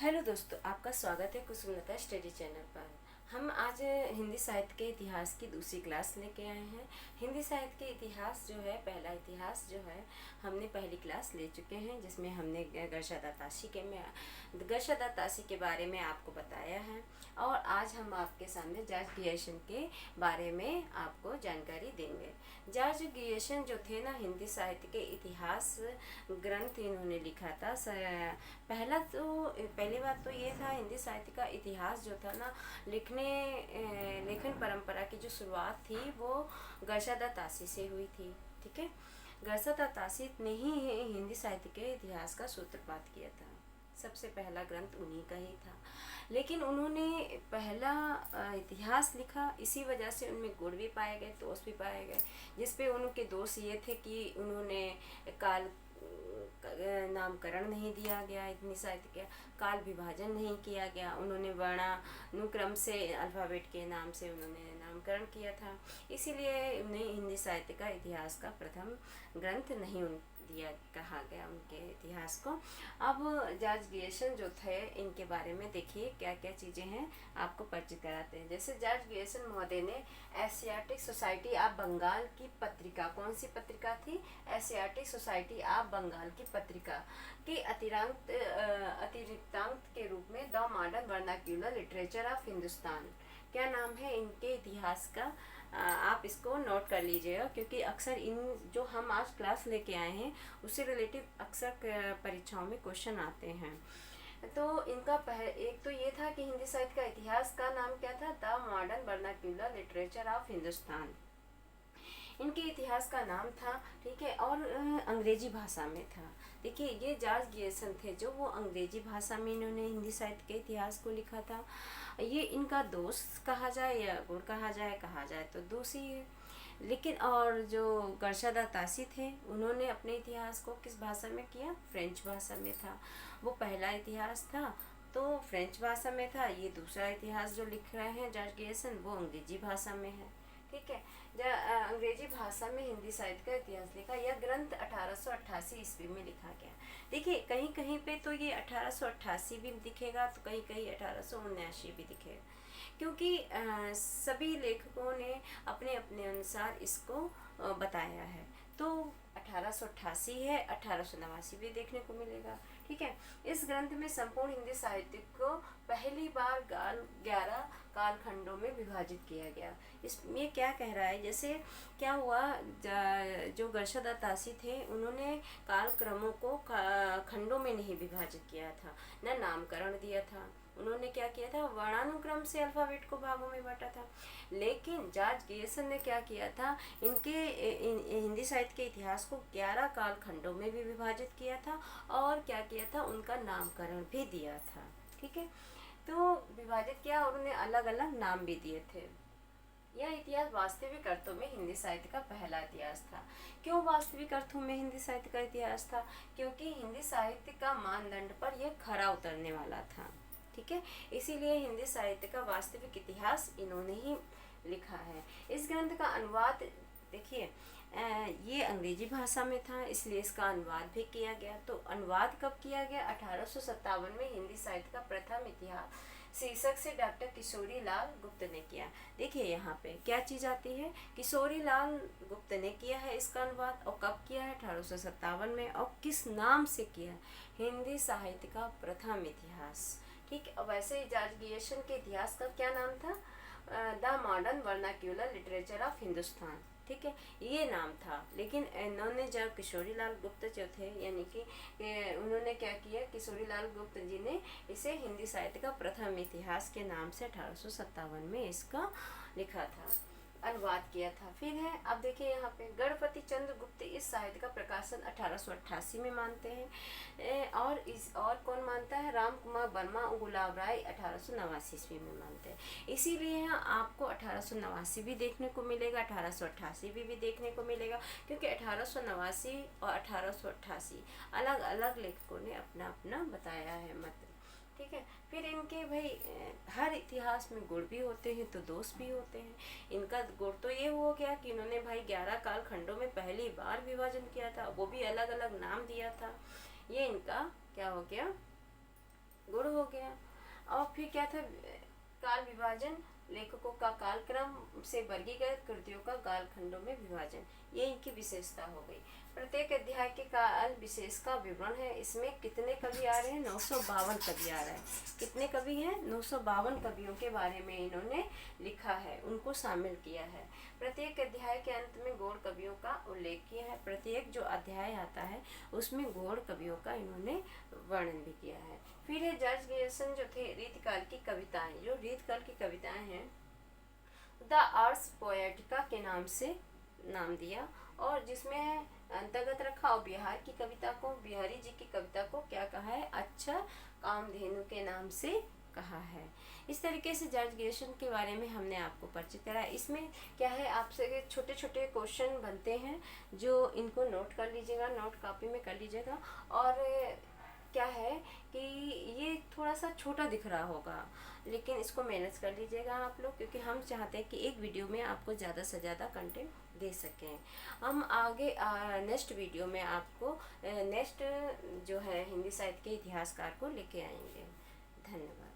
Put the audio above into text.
Hello दोस्तों, आपका स्वागत है कुसुमलता स्टडी चैनल पर। हम आज हिंदी साहित्य के इतिहास की दूसरी क्लास लेके आए हैं। हिंदी साहित्य के इतिहास जो है, पहला इतिहास जो है, हमने पहली क्लास ले चुके हैं, जिसमें हमने गरशा ताशी के बारे में आपको बताया है। और आज हम आपके सामने जॉर्ज ग्रियर्सन के बारे में आपको जानकारी देंगे। जॉर्ज ग्रियर्सन जो थे ना, हिंदी साहित्य के इतिहास ग्रंथ इन्होंने लिखा था। पहली बात तो ये था, हिंदी साहित्य का इतिहास जो था ना, लेखन परंपरा की जो शुरुआत थी वो गरशा ताशी से हुई थी। ठीक है, गरशा ताशी ने ही हिंदी साहित्य के इतिहास का सूत्रपात किया था। सबसे पहला ग्रंथ उन्हीं का ही था। लेकिन उन्होंने पहला इतिहास लिखा, इसी वजह से उनमें गुण भी पाए गए, दोष भी पाए गए। जिसपे उनके दोष ये थे कि उन्होंने काल नामकरण नहीं दिया गया, इतनी साहित्य का काल विभाजन नहीं किया गया। उन्होंने वर्णानुक्रम से अल्फ़ाबेट के नाम से उन्होंने नामकरण किया था। इसीलिए उन्हें हिंदी साहित्य का इतिहास का प्रथम ग्रंथ नहीं कहा गया उनके इतिहास को। अब जॉर्ज ग्रियर्सन जो थे, इनके बारे में देखिए क्या क्या चीज़ें हैं, आपको परिचित कराते हैं। जैसे जॉर्ज ग्रियर्सन महोदय ने एशियाटिक सोसाइटी ऑफ बंगाल की पत्रिका, कौन सी पत्रिका थी? एशियाटिक सोसाइटी ऑफ बंगाल की पत्रिका की अतिरिक्तांक के रूप में the modern vernacular literature of Hindustan, क्या नाम है इनके इतिहास का, आप इसको नोट कर लीजिएगा, क्योंकि अक्सर इन जो हम आज क्लास लेके आए हैं उससे रिलेटिव अक्सर परीक्षाओं में क्वेश्चन आते हैं। तो इनका एक तो ये था कि हिंदी साहित्य का इतिहास का नाम क्या था? The modern vernacular literature of Hindustan, इनके इतिहास का नाम था। ठीक है, और अंग्रेजी भाषा में था। देखिए, ये जॉर्ज ग्रियर्सन थे जो वो अंग्रेजी भाषा में इन्होंने हिंदी साहित्य के इतिहास को लिखा था। ये इनका दोस्त कहा जाए या गुण कहा जाए तो दोषी है। लेकिन और जो गरशा ताशी थे, उन्होंने अपने इतिहास को किस भाषा में किया? फ्रेंच भाषा में था। वो पहला इतिहास था तो फ्रेंच भाषा में था। ये दूसरा इतिहास जो लिख रहे हैं जॉर्ज ग्रियर्सन, वो अंग्रेजी भाषा में है। ठीक है, अंग्रेजी भाषा में हिंदी साहित्य का इतिहास लिखा। यह ग्रंथ 1888 ईस्वी में लिखा गया। देखिए, कहीं कहीं पे तो ये 1888 भी दिखेगा, तो कहीं कहीं 1879 भी दिखेगा, क्योंकि सभी लेखकों ने अपने अपने अनुसार इसको बताया है। तो 1888 है, 1889 भी देखने को मिलेगा। ठीक है, इस ग्रंथ में संपूर्ण हिंदी साहित्य को पहली बार 11 कालखंडों में विभाजित किया गया। इसमें क्या कह रहा है? जैसे क्या हुआ, जो गरशा ताशी थे, उन्होंने कालक्रमों को खंडों में नहीं विभाजित किया था, न नामकरण दिया था। उन्होंने क्या किया था? वर्णानुक्रम से अल्फाबेट को भागों में बांटा था। लेकिन जॉर्ज ग्रियर्सन ने क्या किया था? हिंदी साहित्य के इतिहास को 11 कालखंडों में भी विभाजित किया था, और क्या किया था? उनका नामकरण भी दिया था। ठीक है, तो विभाजित किया और उन्हें अलग अलग नाम भी दिए थे। यह इतिहास वास्तविक अर्थों में हिंदी साहित्य का पहला इतिहास था। क्यों वास्तविक अर्थों में हिंदी साहित्य का इतिहास था? क्योंकि हिंदी साहित्य का मानदंड पर यह खरा उतरने वाला था। ठीक है, इसीलिए हिंदी साहित्य का वास्तविक इतिहास इन्होंने ही लिखा है। इस ग्रंथ का अनुवाद देखिए, ये अंग्रेजी भाषा में था, इसलिए इसका अनुवाद भी किया गया। तो अनुवाद कब किया गया? 1857 में हिंदी साहित्य का प्रथम इतिहास शीर्षक से डॉक्टर किशोरी लाल गुप्त ने किया। देखिए, यहाँ पे क्या चीज़ आती है? किशोरी लाल गुप्त ने किया है इसका अनुवाद, और कब किया है? 1857 में। और किस नाम से किया? हिंदी साहित्य का प्रथम इतिहास। ठीक है, वैसे ही जॉर्ज ग्रियर्सन के इतिहास का क्या नाम था? The modern vernacular literature of Hindustan. ठीक है, ये नाम था। लेकिन इन्होंने जब किशोरी लाल गुप्त जो थे, यानी कि उन्होंने क्या किया? किशोरी लाल गुप्त जी ने इसे हिंदी साहित्य का प्रथम इतिहास के नाम से 1857 में इसका लिखा था, अनुवाद किया था। फिर है, अब देखिए यहाँ पे गणपति चंद्र गुप्त इस साहित्य का प्रकाशन 1888 में मानते हैं। और कौन मानता है? राम कुमार वर्मा और गुलाब राय 1889 ईस्वी में मानते हैं। इसीलिए यहाँ आपको 1889 भी देखने को मिलेगा, 1888 भी देखने को मिलेगा, क्योंकि 1889 और 1888 अलग अलग लेखकों ने अपना अपना बताया है मत। ठीक है, फिर इनके भाई हर इतिहास में गुण भी होते हैं तो दोष भी होते हैं। इनका गुण तो ये हो गया कि इन्होंने भाई 11 काल खंडों में पहली बार विभाजन किया था, वो भी अलग अलग नाम दिया था। ये इनका क्या हो गया? गुण हो गया। और फिर क्या था, काल विभाजन, लेखकों का कालक्रम से वर्गीकृत कृतियों का कालखंडों में विभाजन, ये इनकी विशेषता हो गई। प्रत्येक अध्याय के काल विशेष का विवरण है। इसमें कितने कवि आ रहे हैं? 952 कवि आ रहे हैं। कितने कवि हैं? 952 कवियों के बारे में इन्होंने लिखा है, उनको शामिल किया है। प्रत्येक अध्याय के अंत में गौड़ कवियों का उल्लेख किया है। प्रत्येक जो अध्याय आता है उसमें गौड़ कवियों का इन्होंने वर्णन भी किया है। फिर है जॉर्ज ग्रियर्सन जो थे रीतकाल की कविताएं, जो रीतकाल की कविताएं हैं द आर्स पोएटिका के नाम से नाम दिया, और जिसमें अंतर्गत रखा और बिहार की कविता को, बिहारी जी की कविता को क्या कहा है? अच्छा कामधेनु के नाम से कहा है। इस तरीके से जॉर्ज ग्रियर्सन के बारे में हमने आपको परिचित कराया। इसमें क्या है, आपसे छोटे छोटे क्वेश्चन बनते हैं, जो इनको नोट कर लीजिएगा, नोट कॉपी में कर लीजिएगा। और क्या है कि ये थोड़ा सा छोटा दिख रहा होगा, लेकिन इसको मैनेज कर लीजिएगा आप लोग, क्योंकि हम चाहते हैं कि एक वीडियो में आपको ज़्यादा से ज़्यादा कंटेंट दे सकें। हम आगे नेक्स्ट वीडियो में आपको नेक्स्ट जो है हिंदी साहित्य के इतिहासकार को लेके आएंगे। धन्यवाद।